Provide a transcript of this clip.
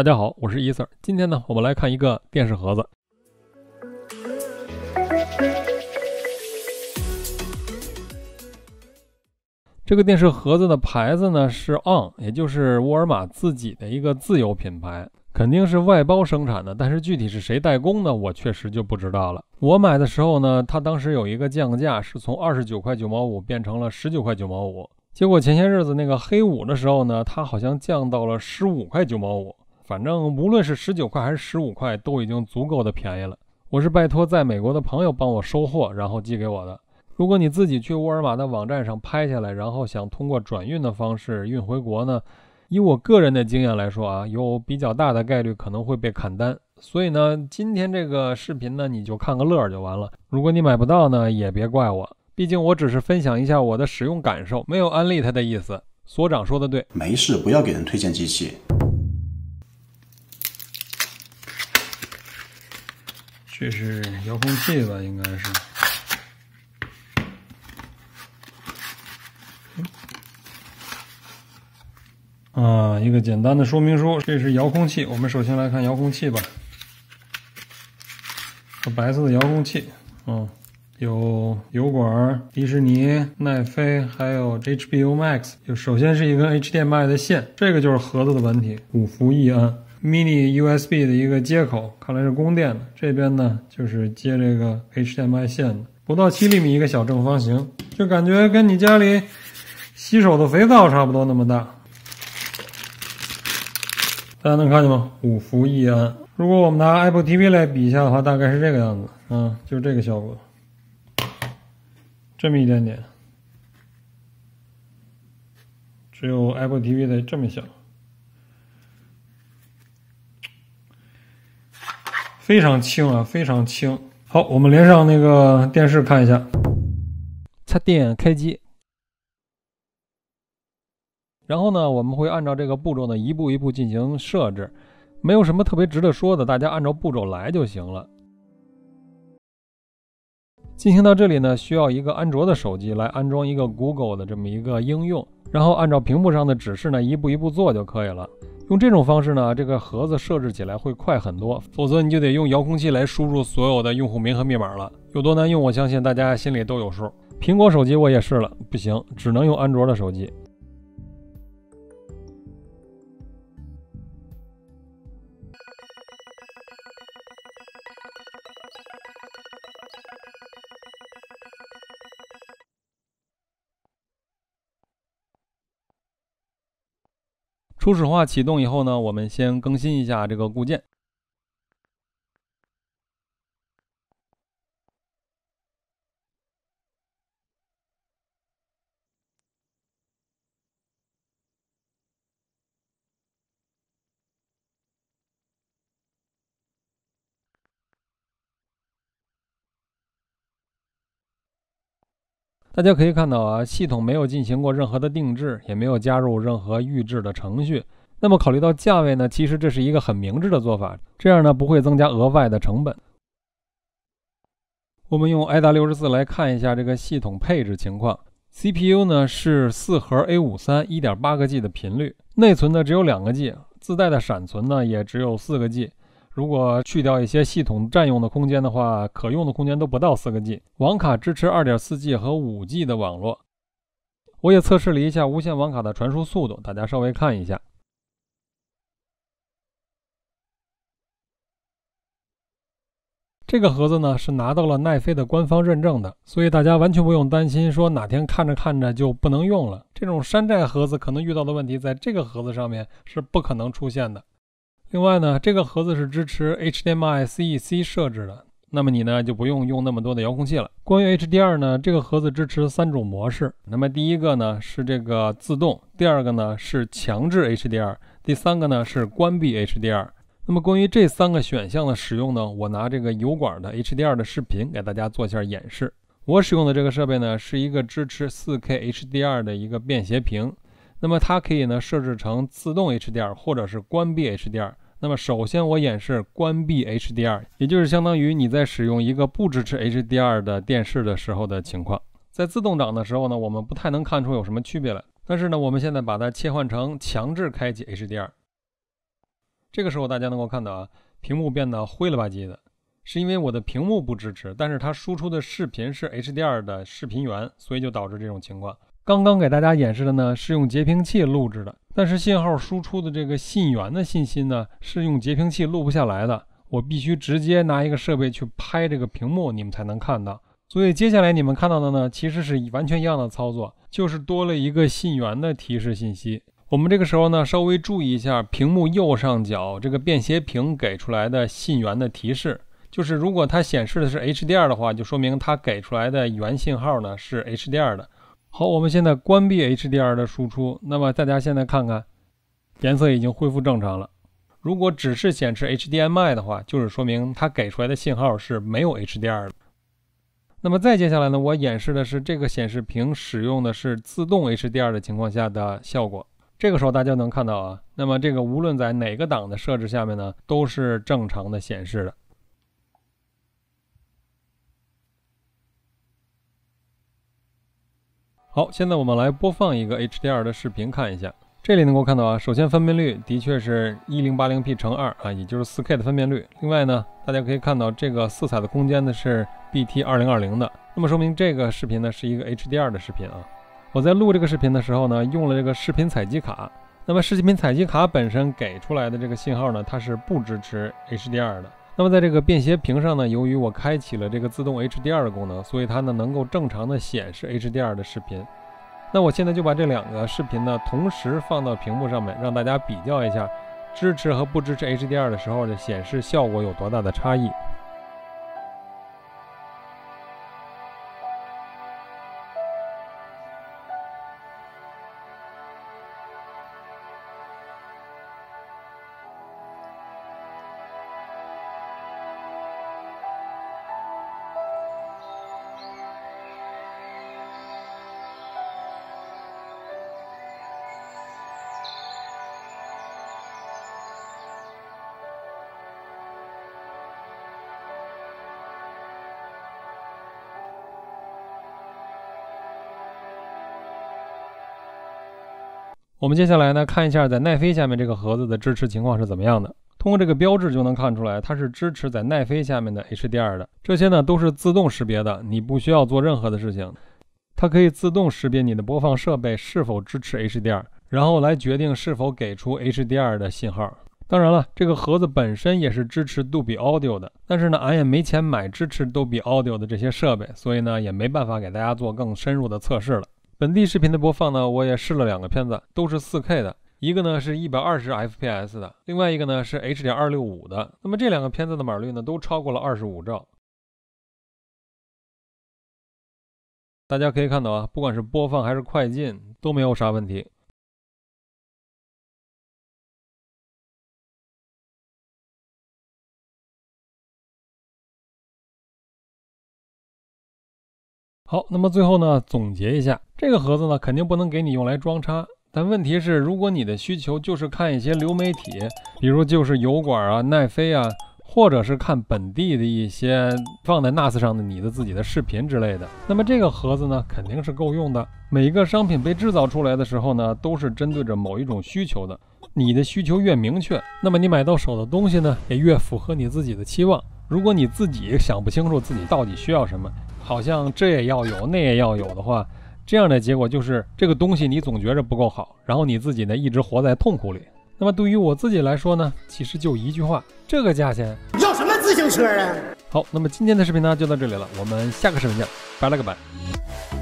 大家好，我是伊 Sir。今天呢，我们来看一个电视盒子。这个电视盒子的牌子呢是 ON， 也就是沃尔玛自己的一个自有品牌，肯定是外包生产的，但是具体是谁代工呢，我确实就不知道了。我买的时候呢，它当时有一个降价，是从29块9毛5变成了19块9毛5。结果前些日子那个黑五的时候呢，它好像降到了15块9毛5。反正无论是19块还是15块，都已经足够的便宜了。我是拜托在美国的朋友帮我收货，然后寄给我的。如果你自己去沃尔玛的网站上拍下来，然后想通过转运的方式运回国呢，以我个人的经验来说啊，有比较大的概率可能会被砍单。所以呢，今天这个视频呢，你就看个乐就完了。如果你买不到呢，也别怪我，毕竟我只是分享一下我的使用感受，没有安利它的意思。所长说的对，没事，不要给人推荐机器。这是遥控器吧，应该是。一个简单的说明书，这是遥控器。我们首先来看遥控器吧。白色的遥控器，有油管、迪士尼、奈飞，还有 HBO Max。首先是一根 HDMI 的线，这个就是盒子的本体，5伏1安。Mini USB 的一个接口，看来是供电的。这边呢就是接这个 HDMI 线的，不到7厘米一个小正方形，就感觉跟你家里洗手的肥皂差不多那么大。大家能看见吗？5伏1安。如果我们拿 Apple TV 来比一下的话，大概是这个样子，就是这个效果，这么一点点，只有 Apple TV 的这么小。非常轻啊，非常轻。好，我们连上那个电视看一下。插电开机。然后呢，我们会按照这个步骤呢，一步一步进行设置，没有什么特别值得说的，大家按照步骤来就行了。进行到这里呢，需要一个安卓的手机来安装一个 Google 的这么一个应用，然后按照屏幕上的指示呢，一步一步做就可以了。用这种方式呢，这个盒子设置起来会快很多，否则你就得用遥控器来输入所有的用户名和密码了，有多难用，我相信大家心里都有数。苹果手机我也试了，不行，只能用安卓的手机。初始化启动以后呢，我们先更新一下这个固件。大家可以看到啊，系统没有进行过任何的定制，也没有加入任何预制的程序。那么考虑到价位呢，其实这是一个很明智的做法，这样呢不会增加额外的成本。我们用 AIDA64 来看一下这个系统配置情况。CPU 呢是4核 A53 1.8个 G 的频率，内存呢只有2个 G， 自带的闪存呢也只有4个 G。如果去掉一些系统占用的空间的话，可用的空间都不到4个 G。网卡支持 2.4G 和5G 的网络。我也测试了一下无线网卡的传输速度，大家稍微看一下。这个盒子呢是拿到了奈飞的官方认证的，所以大家完全不用担心说哪天看着看着就不能用了。这种山寨盒子可能遇到的问题，在这个盒子上面是不可能出现的。另外呢，这个盒子是支持 HDMI CEC 设置的，那么你呢就不用用那么多的遥控器了。关于 HDR 呢，这个盒子支持3种模式。那么第一个呢是这个自动，第二个呢是强制 HDR， 第三个呢是关闭 HDR。那么关于这3个选项的使用呢，我拿这个油管的 HDR 的视频给大家做一下演示。我使用的这个设备呢是一个支持 4K HDR 的一个便携屏。那么它可以呢设置成自动 HDR 或者是关闭 HDR。那么首先我演示关闭 HDR， 也就是相当于你在使用一个不支持 HDR 的电视的时候的情况。在自动挡的时候呢，我们不太能看出有什么区别来。但是呢，我们现在把它切换成强制开启 HDR。这个时候大家能够看到啊，屏幕变得灰了吧唧的，是因为我的屏幕不支持，但是它输出的视频是 HDR 的视频源，所以就导致这种情况。刚刚给大家演示的呢是用截屏器录制的，但是信号输出的这个信源的信息呢是用截屏器录不下来的，我必须直接拿一个设备去拍这个屏幕，你们才能看到。所以接下来你们看到的呢其实是完全一样的操作，就是多了一个信源的提示信息。我们这个时候呢稍微注意一下屏幕右上角这个便携屏给出来的信源的提示，就是如果它显示的是 HDR 的话，就说明它给出来的原信号呢是 HDR 的。好，我们现在关闭 HDR 的输出，那么大家现在看看颜色已经恢复正常了。如果只是显示 HDMI 的话，就是说明它给出来的信号是没有 HDR 的。那么再接下来呢，我演示的是这个显示屏使用的是自动 HDR 的情况下的效果。这个时候大家能看到啊，那么这个无论在哪个档的设置下面呢，都是正常的显示的。好，现在我们来播放一个 HDR 的视频看一下。这里能够看到啊，首先分辨率的确是 1080p×2 啊，也就是 4K 的分辨率。另外呢，大家可以看到这个色彩的空间呢是 BT2020 的，那么说明这个视频呢是一个 HDR 的视频啊。我在录这个视频的时候呢，用了这个视频采集卡。那么视频采集卡本身给出来的这个信号呢，它是不支持 HDR 的。那么在这个便携屏上呢，由于我开启了这个自动 HDR 的功能，所以它呢能够正常的显示 HDR 的视频。那我现在就把这两个视频呢同时放到屏幕上面，让大家比较一下支持和不支持 HDR 的时候的显示效果有多大的差异。我们接下来呢看一下在奈飞下面这个盒子的支持情况是怎么样的。通过这个标志就能看出来，它是支持在奈飞下面的 HDR 的。这些呢都是自动识别的，你不需要做任何的事情，它可以自动识别你的播放设备是否支持 HDR， 然后来决定是否给出 HDR 的信号。当然了，这个盒子本身也是支持杜比 Audio 的，但是呢俺也没钱买支持杜比 Audio 的这些设备，所以呢也没办法给大家做更深入的测试了。本地视频的播放呢，我也试了两个片子，都是 4K 的，一个呢是120fps 的，另外一个呢是 H.265 的。那么这两个片子的码率呢都超过了25兆。大家可以看到啊，不管是播放还是快进都没有啥问题。好，那么最后呢，总结一下，这个盒子呢肯定不能给你用来装叉，但问题是，如果你的需求就是看一些流媒体，比如就是油管啊、奈飞啊，或者是看本地的一些放在 NAS 上的你的自己的视频之类的，那么这个盒子呢肯定是够用的。每一个商品被制造出来的时候呢，都是针对着某一种需求的，你的需求越明确，那么你买到手的东西呢也越符合你自己的期望。如果你自己想不清楚自己到底需要什么，好像这也要有那也要有的话，这样的结果就是这个东西你总觉着不够好，然后你自己呢一直活在痛苦里。那么对于我自己来说呢，其实就一句话，这个价钱要什么自行车啊？好，那么今天的视频呢就到这里了，我们下个视频见，拜了个拜。